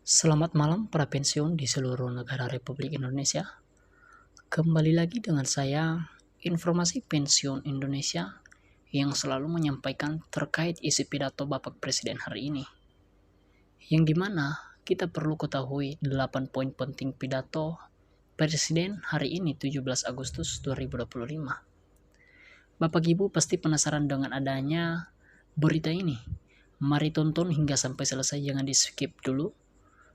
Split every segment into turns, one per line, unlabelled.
Selamat malam para pensiun di seluruh negara Republik Indonesia. Kembali lagi dengan saya, informasi pensiun Indonesia yang selalu menyampaikan terkait isi pidato Bapak Presiden hari ini. Yang dimana kita perlu ketahui 8 poin penting pidato Presiden hari ini 17 Agustus 2025. Bapak Ibu pasti penasaran dengan adanya berita ini. Mari tonton hingga sampai selesai, jangan di skip dulu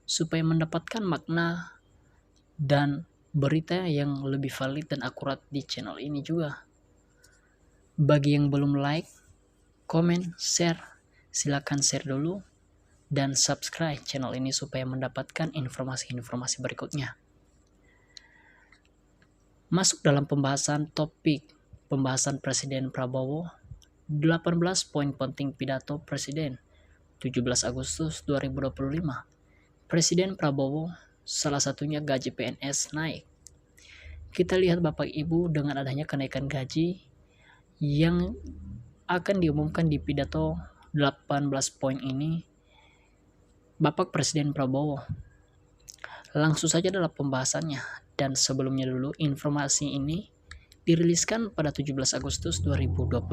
supaya mendapatkan makna dan berita yang lebih valid dan akurat di channel ini juga. Bagi yang belum like, komen, share, silakan share dulu dan subscribe channel ini supaya mendapatkan informasi-informasi berikutnya. Masuk dalam pembahasan Presiden Prabowo, 18 poin penting pidato Presiden 17 Agustus 2025. Presiden Prabowo, salah satunya gaji PNS naik. Kita lihat Bapak Ibu, dengan adanya kenaikan gaji yang akan diumumkan di pidato 18 poin ini, Bapak Presiden Prabowo langsung saja dalam pembahasannya. Dan sebelumnya dulu, informasi ini diriliskan pada 17 Agustus 2025.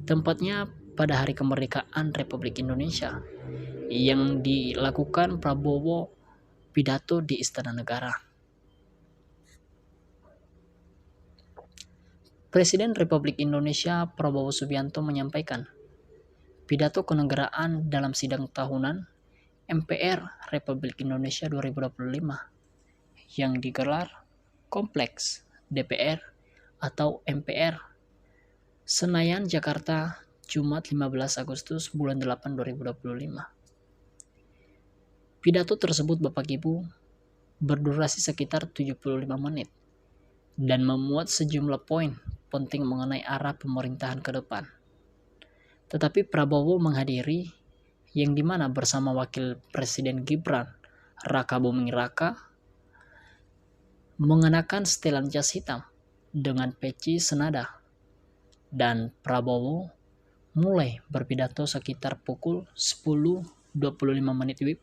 Tempatnya pada hari kemerdekaan Republik Indonesia, yang dilakukan Prabowo pidato di Istana Negara. Presiden Republik Indonesia Prabowo Subianto menyampaikan pidato kenegaraan dalam sidang tahunan MPR Republik Indonesia 2025 yang digelar Kompleks DPR atau MPR Senayan, Jakarta, Jumat 15 Agustus bulan 8 2025. Pidato tersebut Bapak Ibu berdurasi sekitar 75 menit dan memuat sejumlah poin penting mengenai arah pemerintahan ke depan. Tetapi Prabowo menghadiri, yang dimana bersama Wakil Presiden Gibran Raka Buming Raka mengenakan setelan jas hitam dengan peci senada, dan Prabowo mulai berpidato sekitar pukul 10.25 menit WIB.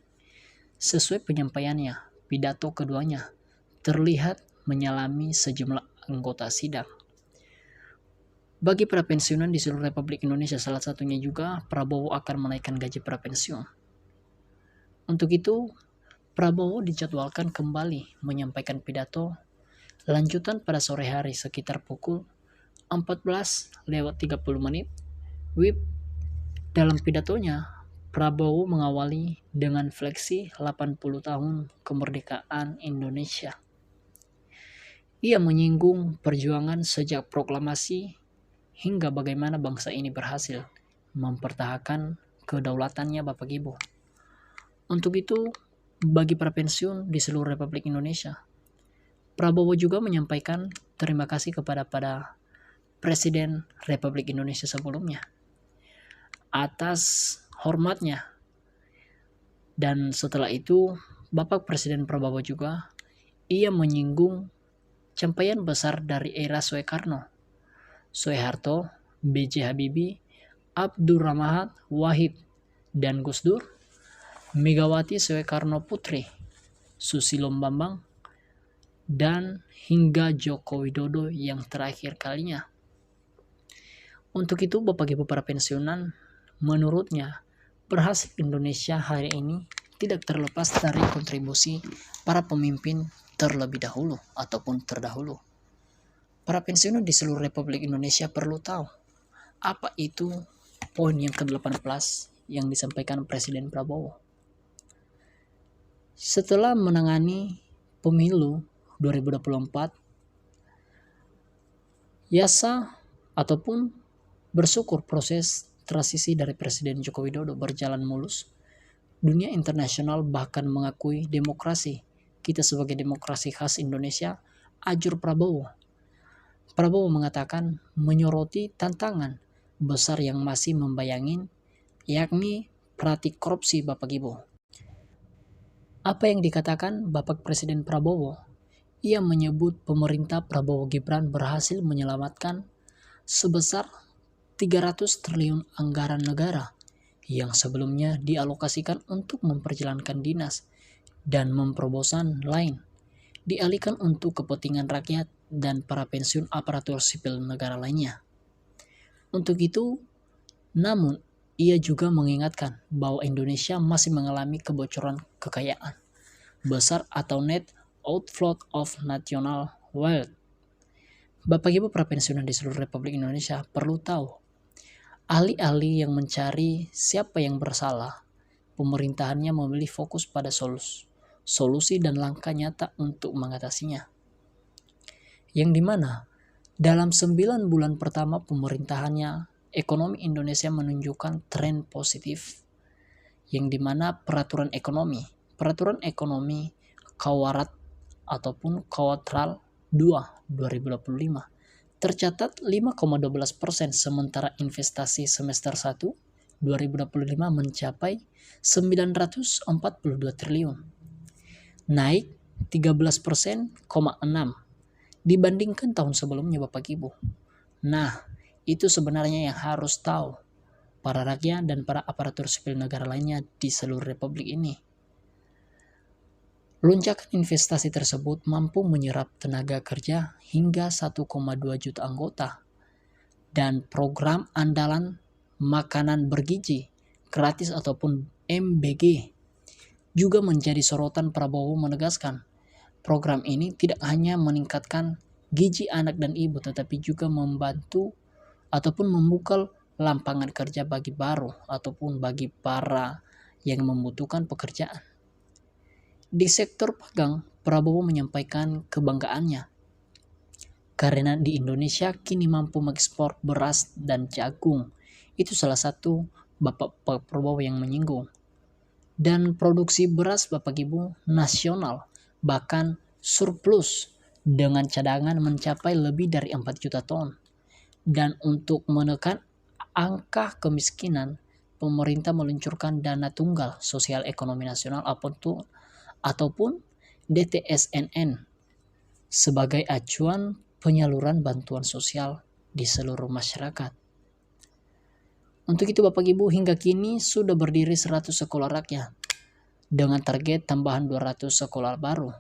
Sesuai penyampaiannya, pidato keduanya terlihat menyalami sejumlah anggota sidang. Bagi para pensiunan di seluruh Republik Indonesia, salah satunya juga Prabowo akan menaikkan gaji para pensiun. Untuk itu, Prabowo dijadwalkan kembali menyampaikan pidato lanjutan pada sore hari sekitar pukul 14.30 menit WIB. Dalam pidatonya, Prabowo mengawali dengan fleksi 80 tahun kemerdekaan Indonesia. Ia menyinggung perjuangan sejak proklamasi hingga bagaimana bangsa ini berhasil mempertahankan kedaulatannya Bapak Ibu. Untuk itu, bagi para pensiun di seluruh Republik Indonesia, Prabowo juga menyampaikan terima kasih kepada Presiden Republik Indonesia sebelumnya atas hormatnya. Dan setelah itu, Bapak Presiden Prabowo juga ia menyinggung capaian besar dari era Soekarno, Soeharto, B.J. Habibie, Abdurrahman Wahid, dan Gus Dur, Megawati Soekarno Putri, Susilo Bambang, dan hingga Joko Widodo yang terakhir kalinya. Untuk itu, Bapak Ibu para pensiunan, menurutnya berhasil Indonesia hari ini tidak terlepas dari kontribusi para pemimpin terlebih dahulu ataupun terdahulu. Para pensiunan di seluruh Republik Indonesia perlu tahu apa itu poin yang ke-18 yang disampaikan Presiden Prabowo. Setelah menangani pemilu 2024, yasa ataupun bersyukur proses transisi dari Presiden Joko Widodo berjalan mulus. Dunia internasional bahkan mengakui demokrasi kita sebagai demokrasi khas Indonesia, ajur Prabowo. Prabowo mengatakan menyoroti tantangan besar yang masih membayangin, yakni praktik korupsi Bapak Ibu. Apa yang dikatakan Bapak Presiden Prabowo? Ia menyebut pemerintah Prabowo Gibran berhasil menyelamatkan sebesar 300 triliun anggaran negara yang sebelumnya dialokasikan untuk memperjalankan dinas dan memperbosan lain dialihkan untuk kepentingan rakyat dan para pensiun aparatur sipil negara lainnya. Untuk itu, namun ia juga mengingatkan bahwa Indonesia masih mengalami kebocoran kekayaan besar atau net outflow of national wealth. Bapak Ibu para pensiunan di seluruh Republik Indonesia perlu tahu, alih-alih yang mencari siapa yang bersalah, pemerintahannya memilih fokus pada solusi dan langkah nyata untuk mengatasinya. Yang dimana dalam 9 bulan pertama pemerintahannya, ekonomi Indonesia menunjukkan tren positif. Yang dimana peraturan ekonomi Kawarat ataupun Kawatral 2025 tercatat 5,12%, sementara investasi semester 1 2025 mencapai 942 triliun, naik 13,6% dibandingkan tahun sebelumnya Bapak Ibu. Nah, itu sebenarnya yang harus tahu para rakyat dan para aparatur sipil negara lainnya di seluruh Republik ini. Lonjakan investasi tersebut mampu menyerap tenaga kerja hingga 1,2 juta anggota, dan program andalan makanan bergizi gratis ataupun MBG juga menjadi sorotan. Prabowo menegaskan program ini tidak hanya meningkatkan gizi anak dan ibu, tetapi juga membantu ataupun membuka lapangan kerja bagi baru ataupun bagi para yang membutuhkan pekerjaan. Di sektor pedagang, Prabowo menyampaikan kebanggaannya karena di Indonesia kini mampu mengekspor beras dan jagung. Itu salah satu Bapak Prabowo yang menyinggung. Dan produksi beras Bapak Ibu nasional bahkan surplus dengan cadangan mencapai lebih dari 4 juta ton. Dan untuk menekan angka kemiskinan, pemerintah meluncurkan dana tunggal sosial ekonomi nasional ataupun DTSNN sebagai acuan penyaluran bantuan sosial di seluruh masyarakat. Untuk itu Bapak Ibu, hingga kini sudah berdiri 100 sekolah rakyat dengan target tambahan 200 sekolah baru.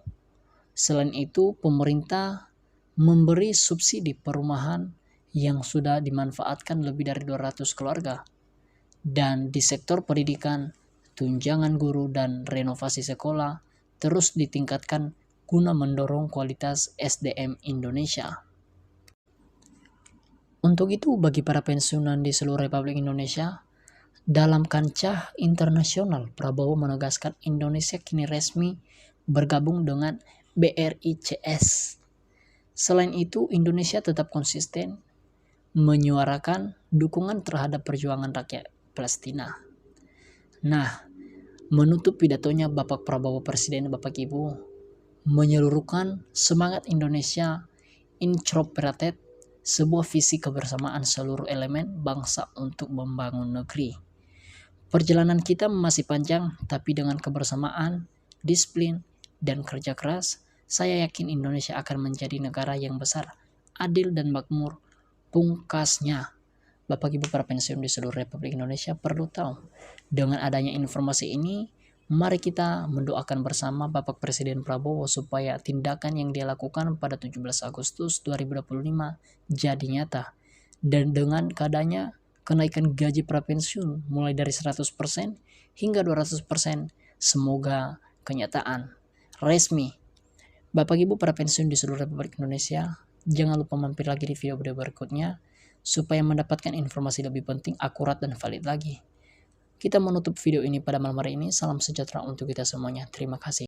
Selain itu, pemerintah memberi subsidi perumahan yang sudah dimanfaatkan lebih dari 200 keluarga. Dan di sektor pendidikan, tunjangan guru dan renovasi sekolah terus ditingkatkan guna mendorong kualitas SDM Indonesia. Untuk itu, bagi para pensiunan di seluruh Republik Indonesia, dalam kancah internasional, Prabowo menegaskan Indonesia kini resmi bergabung dengan BRICS. Selain itu, Indonesia tetap konsisten menyuarakan dukungan terhadap perjuangan rakyat Palestina. Nah, menutup pidatonya Bapak Prabowo Presiden, Bapak Ibu, menyeluruhkan semangat Indonesia Incorporated, sebuah visi kebersamaan seluruh elemen bangsa untuk membangun negeri. Perjalanan kita masih panjang, tapi dengan kebersamaan, disiplin, dan kerja keras, saya yakin Indonesia akan menjadi negara yang besar, adil, dan makmur. Pungkasnya, Bapak Ibu para pensiun di seluruh Republik Indonesia perlu tahu, dengan adanya informasi ini, mari kita mendoakan bersama Bapak Presiden Prabowo supaya tindakan yang dia lakukan pada 17 Agustus 2025 jadi nyata. Dan dengan keadaannya kenaikan gaji prapensiun mulai dari 100% hingga 200%, semoga kenyataan resmi. Bapak Ibu para pensiun di seluruh Republik Indonesia, jangan lupa mampir lagi di video-video berikutnya supaya mendapatkan informasi lebih penting, akurat, dan valid lagi. Kita menutup video ini pada malam hari ini. Salam sejahtera untuk kita semuanya. Terima kasih.